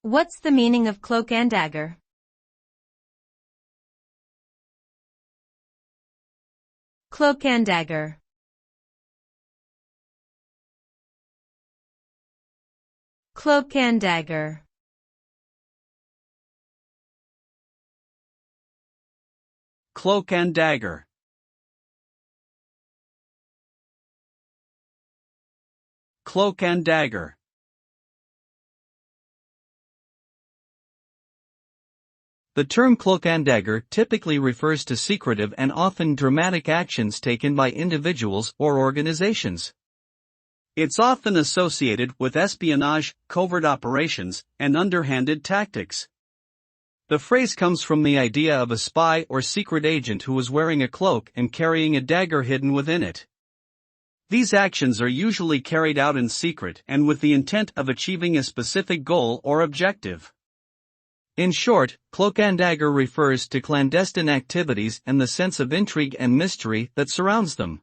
What's the meaning of cloak-and-dagger? Cloak-and-dagger. Cloak-and-dagger. Cloak-and-dagger. Cloak-and-dagger. The term cloak-and-dagger typically refers to secretive and often dramatic actions taken by individuals or organizations. It's often associated with espionage, covert operations, and underhanded tactics. The phrase comes from the idea of a spy or secret agent who is wearing a cloak and carrying a dagger hidden within it. These actions are usually carried out in secret and with the intent of achieving a specific goal or objective. In short, cloak-and-dagger refers to clandestine activities and the sense of intrigue and mystery that surrounds them.